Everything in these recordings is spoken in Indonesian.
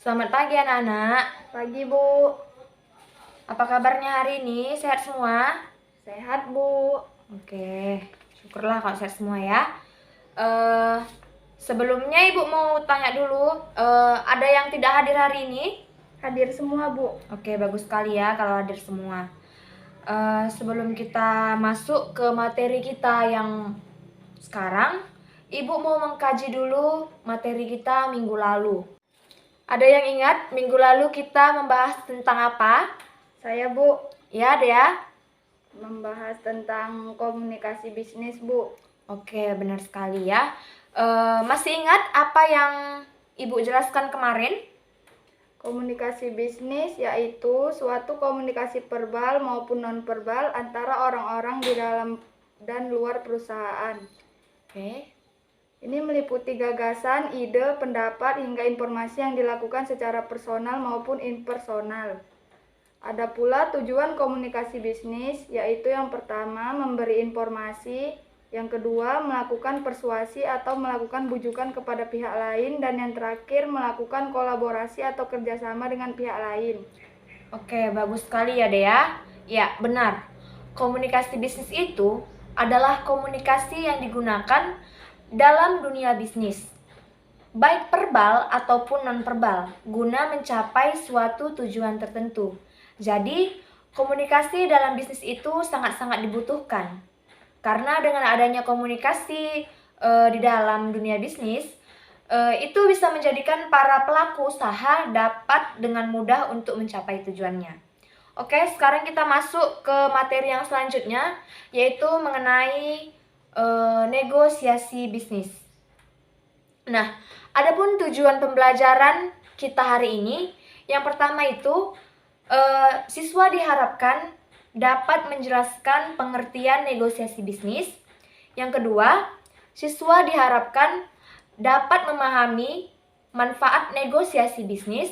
Selamat pagi anak-anak. Pagi, Bu. Apa kabarnya hari ini? Sehat semua? Sehat, Bu. Oke, syukurlah kalau sehat semua ya. Sebelumnya Ibu mau tanya dulu, ada yang tidak hadir hari ini? Hadir semua, Bu. Oke, bagus sekali ya kalau hadir semua. Sebelum kita masuk ke materi kita yang sekarang, Ibu mau mengkaji dulu materi kita minggu lalu. Ada yang ingat minggu lalu kita membahas tentang apa? Saya, Bu, Ya, ada ya? membahas tentang komunikasi bisnis, Bu. Oke, benar sekali ya. Masih ingat apa yang Ibu jelaskan kemarin? Komunikasi bisnis yaitu suatu komunikasi verbal maupun non-verbal antara orang-orang di dalam dan luar perusahaan. Oke. Ini meliputi gagasan, ide, pendapat, hingga informasi yang dilakukan secara personal maupun impersonal. Ada pula tujuan komunikasi bisnis, yaitu yang pertama memberi informasi, yang kedua melakukan persuasi atau melakukan bujukan kepada pihak lain, dan yang terakhir melakukan kolaborasi atau kerjasama dengan pihak lain. Oke, bagus sekali ya Dea. Ya, benar. Komunikasi bisnis itu adalah komunikasi yang digunakan dalam dunia bisnis, baik verbal ataupun non-verbal, guna mencapai suatu tujuan tertentu. Jadi, komunikasi dalam bisnis itu sangat-sangat dibutuhkan. Karena dengan adanya komunikasi di dalam dunia bisnis, itu bisa menjadikan para pelaku usaha dapat dengan mudah untuk mencapai tujuannya. Oke, sekarang kita masuk ke materi yang selanjutnya, yaitu mengenai negosiasi bisnis. Nah, adapun tujuan pembelajaran kita hari ini, yang pertama itu siswa diharapkan dapat menjelaskan pengertian negosiasi bisnis. Yang kedua, siswa diharapkan dapat memahami manfaat negosiasi bisnis.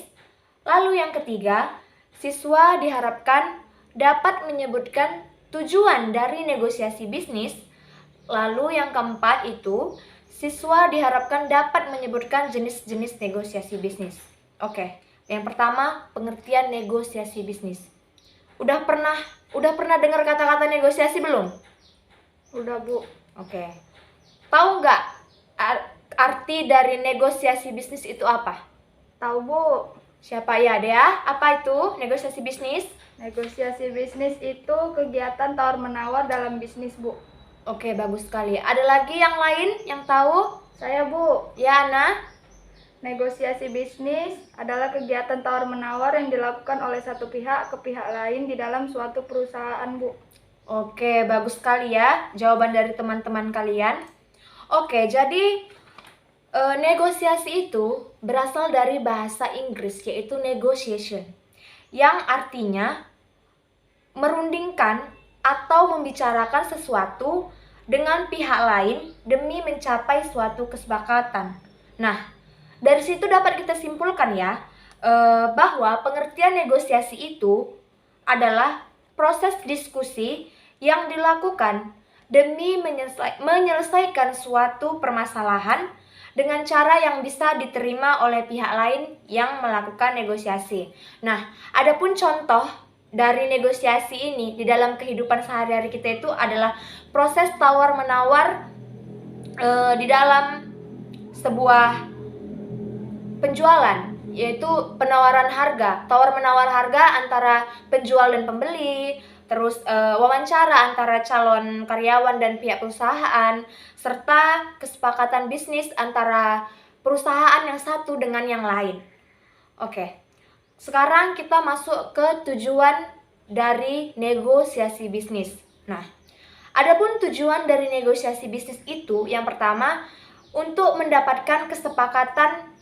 Lalu yang ketiga, siswa diharapkan dapat menyebutkan tujuan dari negosiasi bisnis. Lalu yang keempat itu, siswa diharapkan dapat menyebutkan jenis-jenis negosiasi bisnis. Oke, yang pertama, pengertian negosiasi bisnis. Udah pernah dengar kata-kata negosiasi belum? Udah, Bu. Oke. Tahu nggak arti dari negosiasi bisnis itu apa? Tahu, Bu. Siapa ya, Dea? Apa itu negosiasi bisnis? Negosiasi bisnis itu kegiatan tawar-menawar dalam bisnis, Bu. Oke, bagus sekali. Ada lagi yang lain yang tahu? Saya, Bu. Ya, Ana? Negosiasi bisnis adalah kegiatan tawar-menawar yang dilakukan oleh satu pihak ke pihak lain di dalam suatu perusahaan, Bu. Oke, bagus sekali ya jawaban dari teman-teman kalian. Oke, jadi negosiasi itu berasal dari bahasa Inggris, yaitu negotiation, yang artinya merundingkan atau membicarakan sesuatu dengan pihak lain demi mencapai suatu kesepakatan. Nah, dari situ dapat kita simpulkan ya, bahwa pengertian negosiasi itu adalah proses diskusi yang dilakukan demi menyelesaikan suatu permasalahan dengan cara yang bisa diterima oleh pihak lain yang melakukan negosiasi. Nah, adapun contoh dari negosiasi ini di dalam kehidupan sehari-hari kita itu adalah proses tawar-menawar di dalam sebuah penjualan, yaitu penawaran harga, tawar-menawar harga antara penjual dan pembeli, terus wawancara antara calon karyawan dan pihak perusahaan, serta kesepakatan bisnis antara perusahaan yang satu dengan yang lain. Oke, sekarang kita masuk ke tujuan dari negosiasi bisnis. Nah, adapun tujuan dari negosiasi bisnis itu, yang pertama, untuk mendapatkan kesepakatan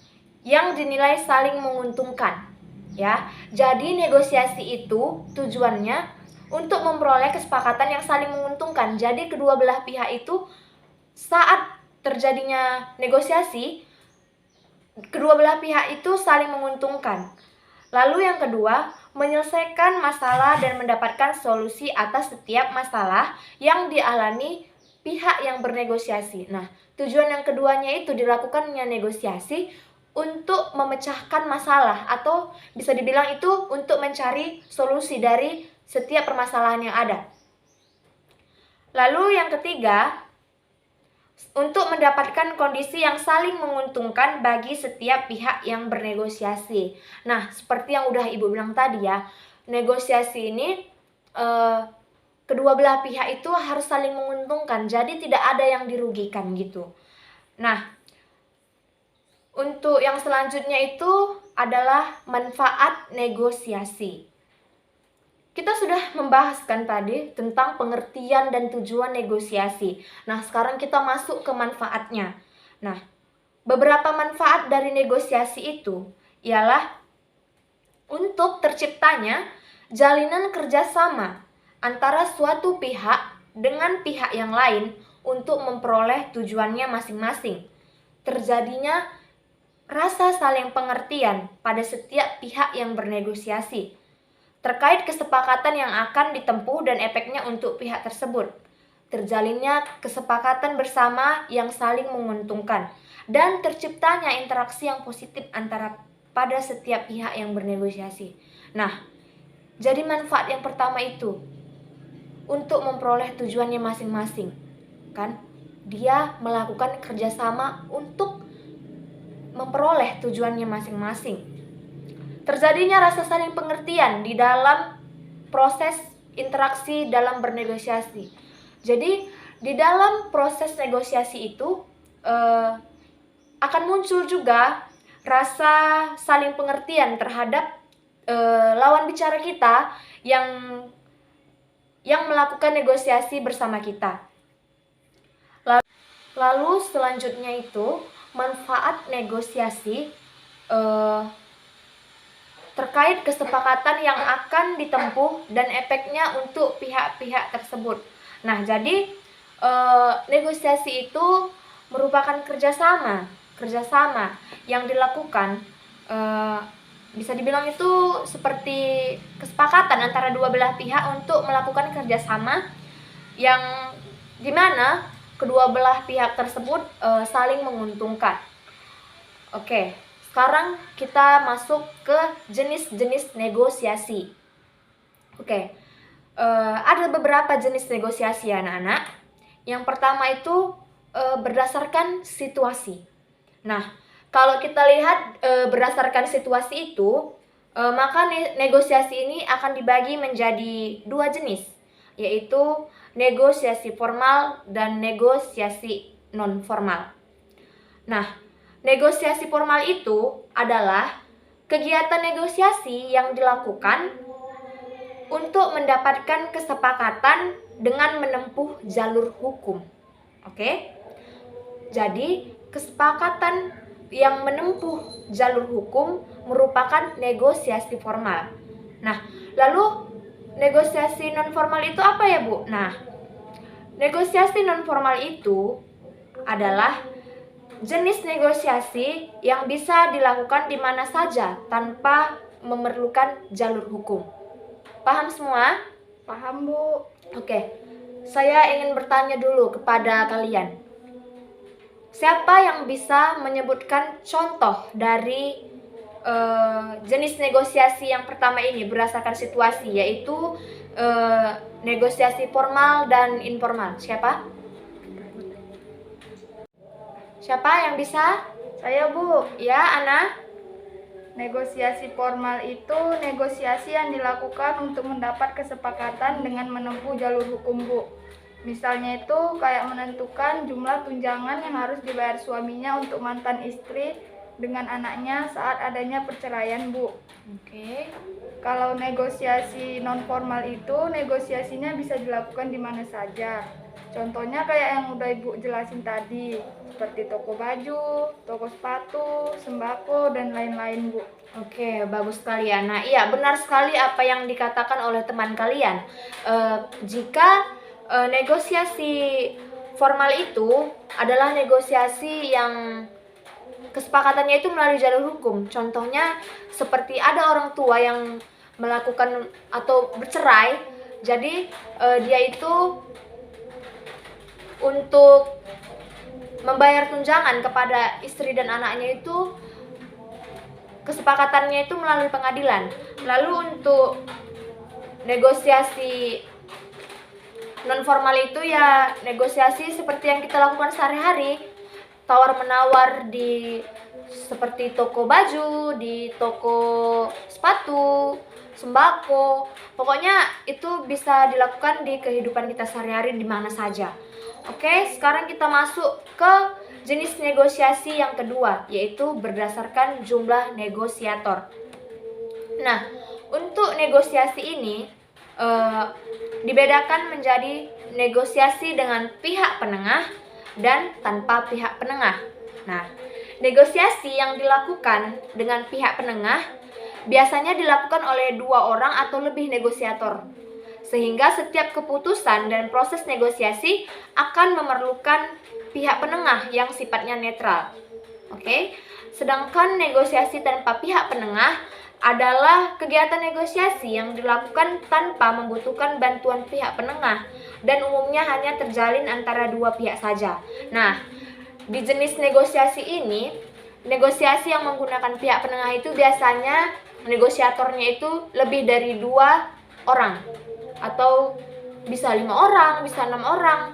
yang dinilai saling menguntungkan. Ya, jadi negosiasi itu tujuannya untuk memperoleh kesepakatan yang saling menguntungkan. Jadi kedua belah pihak itu saat terjadinya negosiasi, kedua belah pihak itu saling menguntungkan. Lalu yang kedua, menyelesaikan masalah dan mendapatkan solusi atas setiap masalah yang dialami pihak yang bernegosiasi. Nah, tujuan yang keduanya itu dilakukannya negosiasi untuk memecahkan masalah, atau bisa dibilang itu untuk mencari solusi dari setiap permasalahan yang ada. Lalu yang ketiga, untuk mendapatkan kondisi yang saling menguntungkan bagi setiap pihak yang bernegosiasi. Nah, seperti yang udah Ibu bilang tadi ya, negosiasi ini kedua belah pihak itu harus saling menguntungkan, jadi tidak ada yang dirugikan gitu. Nah, untuk yang selanjutnya itu adalah manfaat negosiasi. Kita sudah membahaskan tadi tentang pengertian dan tujuan negosiasi. Nah, sekarang kita masuk ke manfaatnya. Nah, beberapa manfaat dari negosiasi itu ialah untuk terciptanya jalinan kerjasama antara suatu pihak dengan pihak yang lain untuk memperoleh tujuannya masing-masing. Terjadinya rasa saling pengertian pada setiap pihak yang bernegosiasi terkait kesepakatan yang akan ditempuh dan efeknya untuk pihak tersebut. Terjalinnya kesepakatan bersama yang saling menguntungkan dan terciptanya interaksi yang positif antara pada setiap pihak yang bernegosiasi. Nah, jadi manfaat yang pertama itu untuk memperoleh tujuannya masing-masing. Kan? Dia melakukan kerjasama untuk memperoleh tujuannya masing-masing. Terjadinya rasa saling pengertian di dalam proses interaksi dalam bernegosiasi. Jadi, di dalam proses negosiasi itu akan muncul juga rasa saling pengertian terhadap lawan bicara kita yang melakukan negosiasi bersama kita. Lalu selanjutnya itu manfaat negosiasi terkait kesepakatan yang akan ditempuh dan efeknya untuk pihak-pihak tersebut. Nah, jadi negosiasi itu merupakan kerjasama yang dilakukan, bisa dibilang itu seperti kesepakatan antara dua belah pihak untuk melakukan kerjasama yang dimana kedua belah pihak tersebut saling menguntungkan. Oke. Sekarang kita masuk ke jenis-jenis negosiasi. Oke, ada beberapa jenis negosiasi anak-anak. Yang pertama itu berdasarkan situasi. Nah, kalau kita lihat berdasarkan situasi itu, maka negosiasi ini akan dibagi menjadi dua jenis, yaitu negosiasi formal dan negosiasi non formal. Nah, negosiasi formal itu adalah kegiatan negosiasi yang dilakukan untuk mendapatkan kesepakatan dengan menempuh jalur hukum. Oke? Jadi, kesepakatan yang menempuh jalur hukum merupakan negosiasi formal. Nah, lalu negosiasi non formal itu apa ya, Bu? Nah, negosiasi non formal itu adalah jenis negosiasi yang bisa dilakukan di mana saja tanpa memerlukan jalur hukum. Paham semua? Paham, Bu. Oke, saya ingin bertanya dulu kepada kalian. Siapa yang bisa menyebutkan contoh dari jenis negosiasi yang pertama ini berdasarkan situasi, yaitu negosiasi formal dan informal? Siapa? Siapa yang bisa? Saya, Bu. Ya, Ana. Negosiasi formal itu negosiasi yang dilakukan untuk mendapat kesepakatan dengan menempuh jalur hukum, Bu. Misalnya itu kayak menentukan jumlah tunjangan yang harus dibayar suaminya untuk mantan istri dengan anaknya saat adanya perceraian, Bu. Oke. Kalau negosiasi non formal itu negosiasinya bisa dilakukan di mana saja. Contohnya kayak yang udah Ibu jelasin tadi, seperti toko baju, toko sepatu, sembako, dan lain-lain, Bu. Oke, bagus sekali ya. Nah, iya benar sekali apa yang dikatakan oleh teman kalian. Jika negosiasi formal itu adalah negosiasi yang kesepakatannya itu melalui jalur hukum. Contohnya seperti ada orang tua yang melakukan atau bercerai, jadi dia itu untuk membayar tunjangan kepada istri dan anaknya itu kesepakatannya itu melalui pengadilan. Lalu untuk negosiasi non formal itu ya negosiasi seperti yang kita lakukan sehari-hari, tawar menawar di seperti toko baju, di toko sepatu, sembako. Pokoknya itu bisa dilakukan di kehidupan kita sehari-hari di mana saja. Oke, sekarang kita masuk ke jenis negosiasi yang kedua, yaitu berdasarkan jumlah negosiator. Nah, untuk negosiasi ini dibedakan menjadi negosiasi dengan pihak penengah dan tanpa pihak penengah. Nah, negosiasi yang dilakukan dengan pihak penengah biasanya dilakukan oleh 2 orang atau lebih negosiator, sehingga setiap keputusan dan proses negosiasi akan memerlukan pihak penengah yang sifatnya netral. Oke, sedangkan negosiasi tanpa pihak penengah adalah kegiatan negosiasi yang dilakukan tanpa membutuhkan bantuan pihak penengah dan umumnya hanya terjalin antara 2 pihak saja. Nah, di jenis negosiasi ini, negosiasi yang menggunakan pihak penengah itu biasanya negosiatornya itu lebih dari 2 orang atau bisa 5 orang, bisa 6 orang.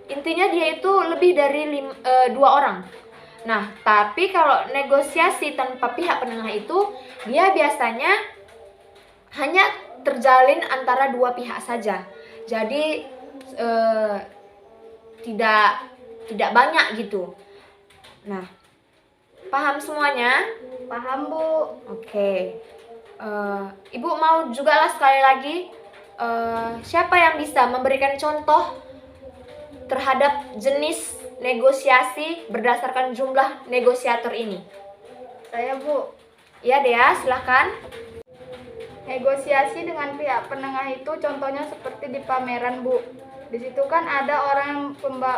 Intinya dia itu lebih dari 2 orang. Nah, tapi kalau negosiasi tanpa pihak penengah itu dia biasanya hanya terjalin antara 2 pihak saja. Jadi tidak banyak gitu. Nah, paham semuanya? Paham, Bu. Oke. Ibu mau juga lah sekali lagi, siapa yang bisa memberikan contoh terhadap jenis negosiasi berdasarkan jumlah negosiator ini? Saya, Bu. Ya, Dea, silahkan. Negosiasi dengan pihak penengah itu contohnya seperti di pameran, Bu. Di situ kan ada orang yang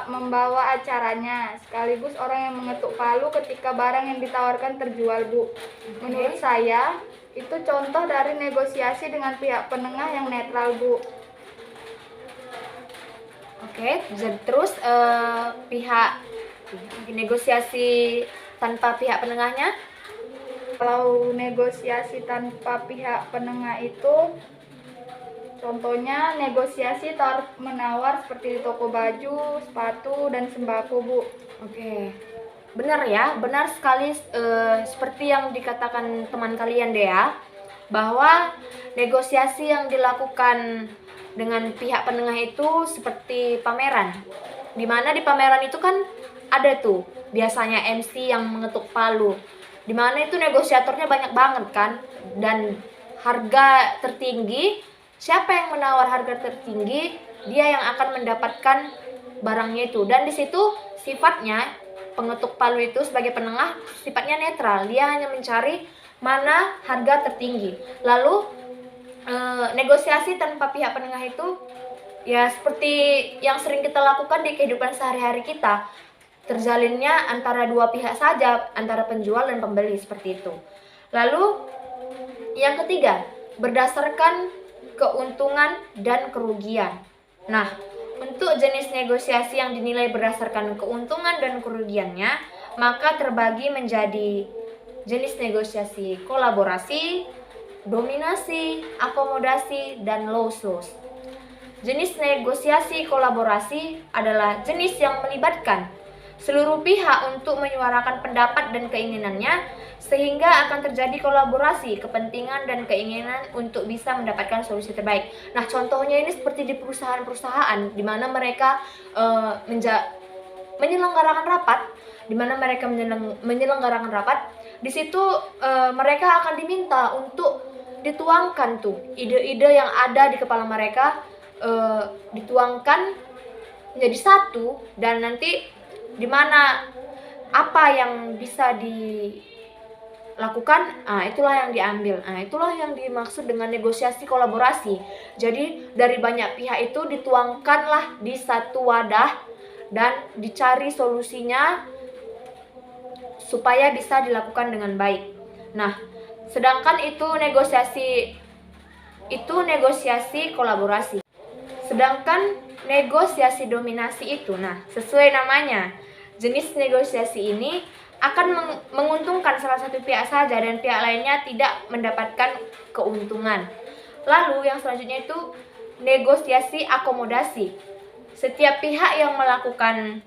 membawa acaranya, sekaligus orang yang mengetuk palu ketika barang yang ditawarkan terjual, Bu. Menurut saya, itu contoh dari negosiasi dengan pihak penengah yang netral, Bu. Oke, jadi terus pihak negosiasi tanpa pihak penengahnya? Kalau negosiasi tanpa pihak penengah itu contohnya negosiasi tawar menawar seperti di toko baju, sepatu, dan sembako, Bu. Oke, benar ya, benar sekali seperti yang dikatakan teman kalian Dea, bahwa negosiasi yang dilakukan dengan pihak penengah itu seperti pameran. Dimana di pameran itu kan ada tuh biasanya MC yang mengetuk palu, dimana itu negosiatornya banyak banget kan, dan harga tertinggi, siapa yang menawar harga tertinggi, dia yang akan mendapatkan barangnya itu. Dan di situ sifatnya pengetuk palu itu sebagai penengah sifatnya netral, dia hanya mencari mana harga tertinggi. Lalu negosiasi tanpa pihak penengah itu ya seperti yang sering kita lakukan di kehidupan sehari-hari kita, terjalinnya antara 2 pihak saja, antara penjual dan pembeli, seperti itu. Lalu yang ketiga, berdasarkan keuntungan dan kerugian. Nah, untuk jenis negosiasi yang dinilai berdasarkan keuntungan dan kerugiannya, maka terbagi menjadi jenis negosiasi kolaborasi, dominasi, akomodasi, dan loss-loss. Jenis negosiasi kolaborasi adalah jenis yang melibatkan seluruh pihak untuk menyuarakan pendapat dan keinginannya, sehingga akan terjadi kolaborasi kepentingan dan keinginan untuk bisa mendapatkan solusi terbaik. Nah, contohnya ini seperti di perusahaan-perusahaan di mana mereka menyelenggarakan rapat, di situ mereka akan diminta untuk dituangkan tuh ide-ide yang ada di kepala mereka, dituangkan menjadi satu, dan nanti dimana apa yang bisa dilakukan, itulah yang diambil. Itulah yang dimaksud dengan negosiasi kolaborasi. Jadi dari banyak pihak itu dituangkanlah di satu wadah dan dicari solusinya supaya bisa dilakukan dengan baik. Nah, sedangkan itu negosiasi kolaborasi. Sedangkan negosiasi dominasi itu, sesuai namanya, jenis negosiasi ini akan menguntungkan salah satu pihak saja dan pihak lainnya tidak mendapatkan keuntungan. Lalu yang selanjutnya itu negosiasi akomodasi. Setiap pihak yang melakukan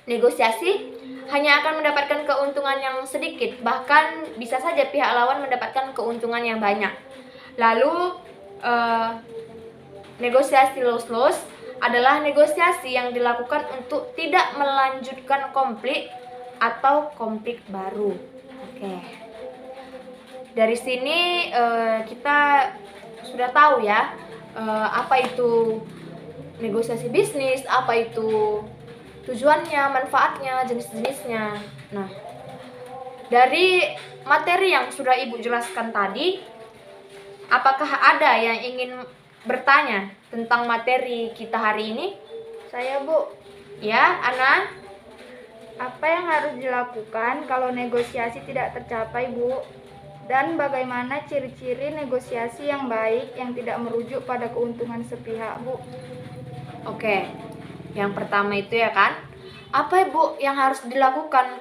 negosiasi hanya akan mendapatkan keuntungan yang sedikit, bahkan bisa saja pihak lawan mendapatkan keuntungan yang banyak. Lalu negosiasi lose-lose adalah negosiasi yang dilakukan untuk tidak melanjutkan konflik atau konflik baru. Oke. Dari sini kita sudah tahu ya apa itu negosiasi bisnis, apa itu tujuannya, manfaatnya, jenis-jenisnya. Nah, dari materi yang sudah Ibu jelaskan tadi, apakah ada yang ingin bertanya tentang materi kita hari ini? Saya, Bu. Ya, Ana? Apa yang harus dilakukan kalau negosiasi tidak tercapai, Bu? Dan bagaimana ciri-ciri negosiasi yang baik yang tidak merujuk pada keuntungan sepihak, Bu? Oke, yang pertama itu ya kan, apa Bu yang harus dilakukan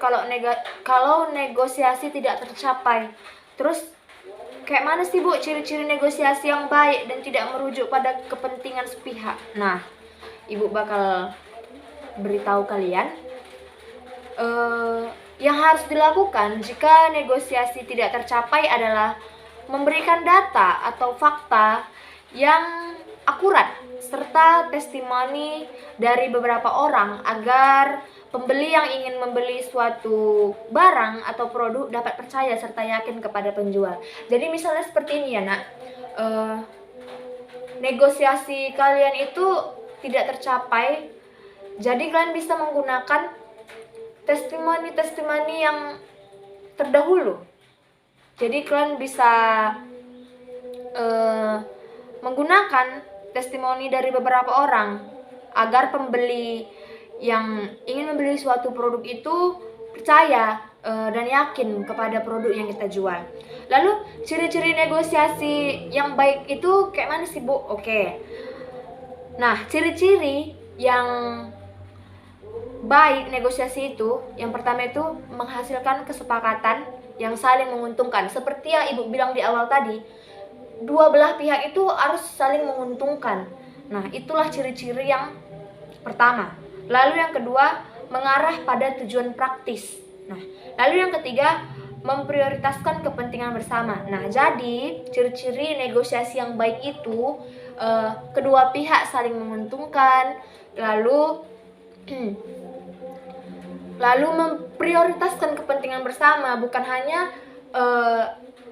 kalau negosiasi tidak tercapai? Terus kayak mana sih Bu ciri-ciri negosiasi yang baik dan tidak merujuk pada kepentingan sepihak? Nah, Ibu bakal beritahu kalian yang harus dilakukan jika negosiasi tidak tercapai adalah memberikan data atau fakta yang akurat serta testimoni dari beberapa orang agar pembeli yang ingin membeli suatu barang atau produk dapat percaya serta yakin kepada penjual. Jadi misalnya seperti ini ya Nak, negosiasi kalian itu tidak tercapai, jadi kalian bisa menggunakan testimoni-testimoni yang terdahulu. Jadi kalian bisa menggunakan testimoni dari beberapa orang agar pembeli yang ingin membeli suatu produk itu percaya dan yakin kepada produk yang kita jual. Lalu ciri-ciri negosiasi yang baik itu kayak mana sih Bu? Oke. Nah, ciri-ciri yang baik negosiasi itu, yang pertama itu menghasilkan kesepakatan yang saling menguntungkan. Seperti yang Ibu bilang di awal tadi, dua belah pihak itu harus saling menguntungkan. Nah, itulah ciri-ciri yang pertama. Lalu yang kedua, mengarah pada tujuan praktis. Nah, lalu yang ketiga, memprioritaskan kepentingan bersama. Nah, jadi ciri-ciri negosiasi yang baik itu kedua pihak saling menguntungkan, lalu memprioritaskan kepentingan bersama, bukan hanya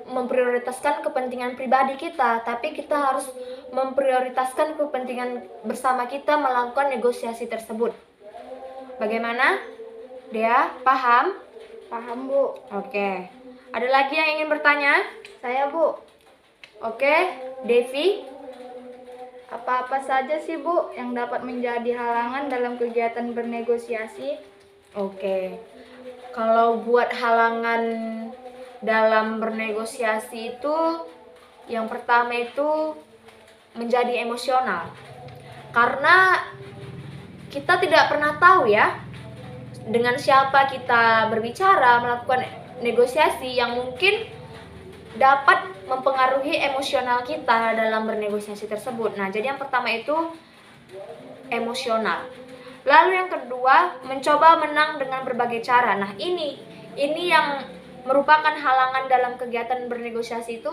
memprioritaskan kepentingan pribadi kita, tapi kita harus memprioritaskan kepentingan bersama kita melakukan negosiasi tersebut. Bagaimana? Dea, paham? Paham, Bu. Oke. Ada lagi yang ingin bertanya? Saya, Bu. Oke, Devi? Apa-apa saja sih, Bu, yang dapat menjadi halangan dalam kegiatan bernegosiasi? Oke. Kalau buat halangan dalam bernegosiasi itu, yang pertama itu menjadi emosional. Karena kita tidak pernah tahu ya dengan siapa kita berbicara, melakukan negosiasi yang mungkin dapat mempengaruhi emosional kita dalam bernegosiasi tersebut. Nah, jadi yang pertama itu emosional. Lalu yang kedua, mencoba menang dengan berbagai cara. Nah, ini yang merupakan halangan dalam kegiatan bernegosiasi itu,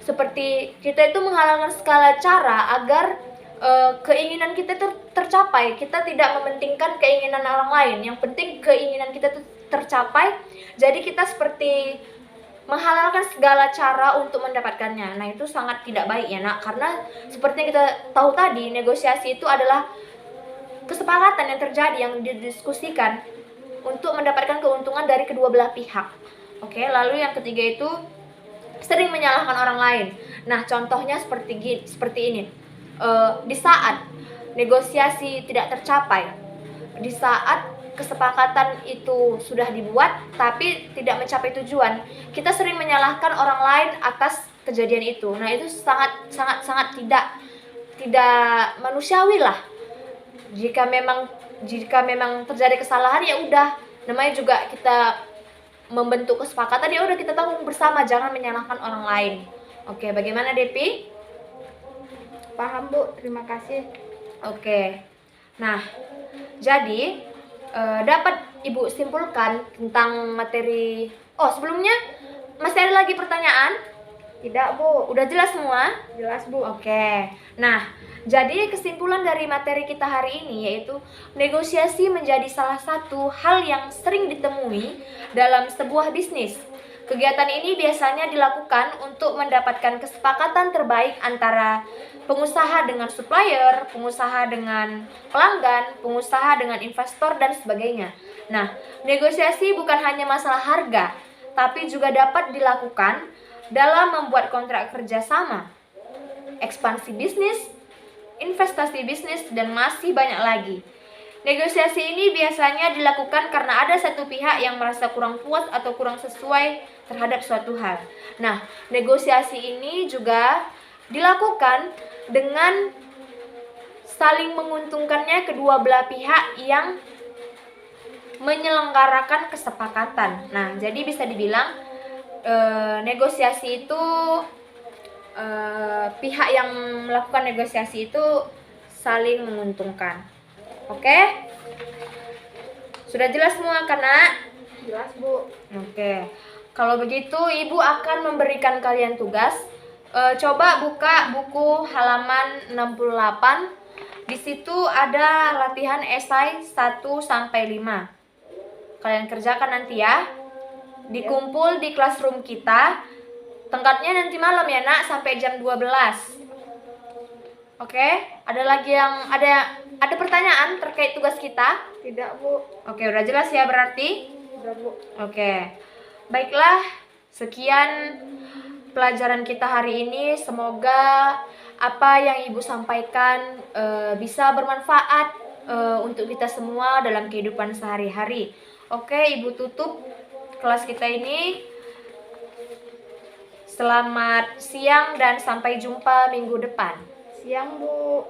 seperti kita itu menghalalkan segala cara agar keinginan kita tercapai. Kita tidak mementingkan keinginan orang lain, yang penting keinginan kita tercapai. Jadi kita seperti menghalalkan segala cara untuk mendapatkannya. Nah, itu sangat tidak baik ya Nak, karena seperti yang kita tahu tadi, negosiasi itu adalah kesepakatan yang terjadi, yang didiskusikan untuk mendapatkan keuntungan dari kedua belah pihak. Oke, lalu yang ketiga itu sering menyalahkan orang lain. Nah, contohnya seperti ini. Di saat negosiasi tidak tercapai, di saat kesepakatan itu sudah dibuat tapi tidak mencapai tujuan, kita sering menyalahkan orang lain atas kejadian itu. Nah, itu sangat tidak manusiawi lah. Jika memang terjadi kesalahan, ya udah, namanya juga kita membentuk kesepakatan, ya udah kita tanggung bersama, jangan menyalahkan orang lain. Oke, bagaimana Depi? Paham Bu, terima kasih. Oke. Nah, jadi dapat Ibu simpulkan tentang materi. Oh, sebelumnya masih ada lagi pertanyaan? Tidak Bu, Udah jelas semua? jelas Bu. Oke. Nah, jadi kesimpulan dari materi kita hari ini yaitu negosiasi menjadi salah satu hal yang sering ditemui dalam sebuah bisnis. Kegiatan ini biasanya dilakukan untuk mendapatkan kesepakatan terbaik antara pengusaha dengan supplier, pengusaha dengan pelanggan, pengusaha dengan investor, dan sebagainya. Nah, negosiasi bukan hanya masalah harga, tapi juga dapat dilakukan dalam membuat kontrak kerjasama, ekspansi bisnis, investasi bisnis, dan masih banyak lagi. Negosiasi ini biasanya dilakukan karena ada satu pihak yang merasa kurang puas atau kurang sesuai terhadap suatu hal. Nah, negosiasi ini juga dilakukan dengan saling menguntungkannya kedua belah pihak yang menyelenggarakan kesepakatan. Nah, jadi bisa dibilang negosiasi itu pihak yang melakukan negosiasi itu saling menguntungkan. Oke? Sudah jelas semua kan, Nak? Jelas Bu. Oke. Kalau begitu Ibu akan memberikan kalian tugas. Coba buka buku halaman 68. Di situ ada latihan esai 1 sampai 5. Kalian kerjakan nanti ya. Dikumpul di classroom kita. Tengkatnya nanti malam ya, Nak, sampai jam 12. Oke? Ada lagi yang ada pertanyaan terkait tugas kita? Tidak Bu. Oke, udah jelas ya berarti? Sudah Bu. Oke. Baiklah, sekian pelajaran kita hari ini. Semoga apa yang Ibu sampaikan bisa bermanfaat untuk kita semua dalam kehidupan sehari-hari. Oke, Ibu tutup kelas kita ini. Selamat siang dan sampai jumpa minggu depan. Siang Bu.